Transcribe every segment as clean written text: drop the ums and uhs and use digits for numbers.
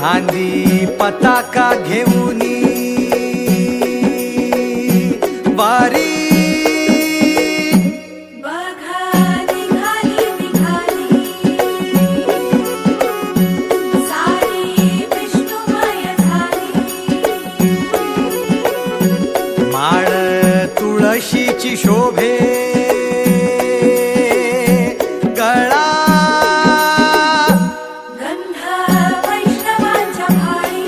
खांदी पताका घेऊनी वारी माळ तुळशीची शोभे गळा गंध वैष्णवांच्या भाळी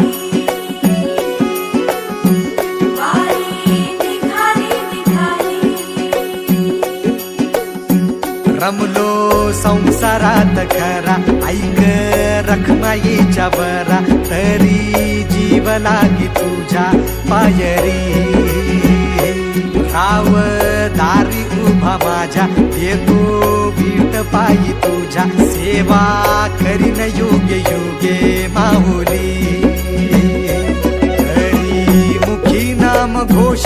वारी निघाली रमलो संसारात खरा ऐक रखमाईच्या बरा तरी जीव लागी तुझ्या पायरी राव दारी उभा माझ्या येतो बीट पायी तुझ्या सेवा करीन योगे योगे माहुली हरी मुखी नाम घोष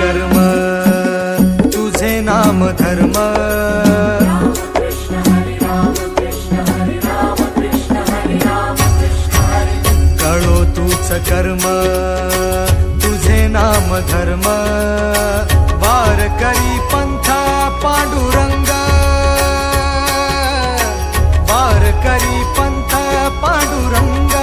कर्म तुझे नाम धर्म कळो तूच कर्म तुझे नाम धर्म वार करी पंथा पांडुरंग वार करी पंथा पांडुरंग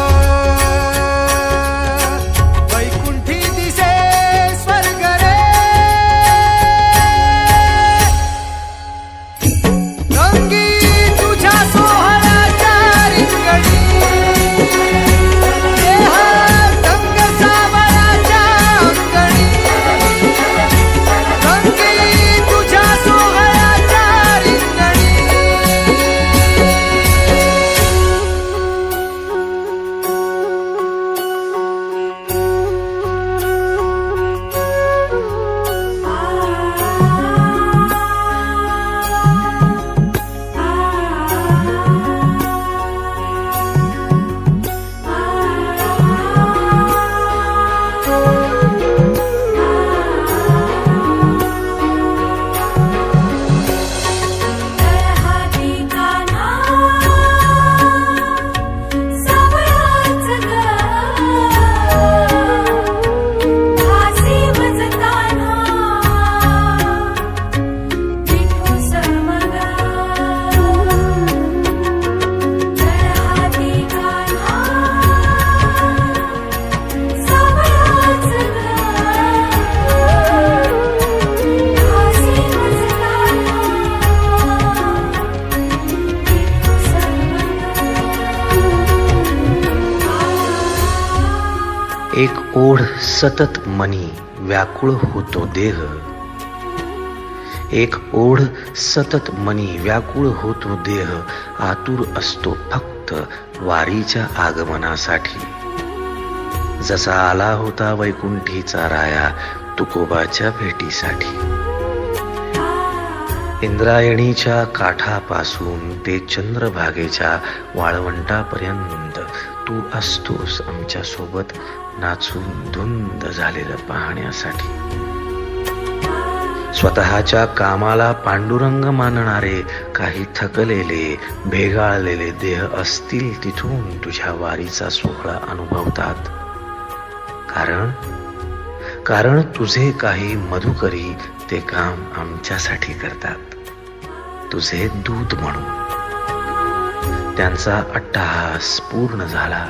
एक ओढ सतत मनी व्याकुळ होतो देह एक ओढ सतत मनी व्याकुळ होतो देह आतुर असतो फक्त वारीच्या आगमनासाठी जसा आला होता वैकुंठीचा राया तुकोबाच्या भेटीसाठी इंद्रायणीच्या काठापासून ते चंद्रभागेच्या वाळवंटापर्यंत तू असतोस आमच्या सोबत नाचून धुंद झालेलं पाहण्यासाठी स्वतःच्या कामाला पांडुरंग मानणारे काही थकलेले भेगाळलेले देह असतील तिथून तुझ्या वारीचा सोहळा अनुभवतात कारण तुझे काही मधुकरी ते काम आमच्यासाठी करतात तुझे दूत म्हणून त्यांचा अट्टहास पूर्ण झाला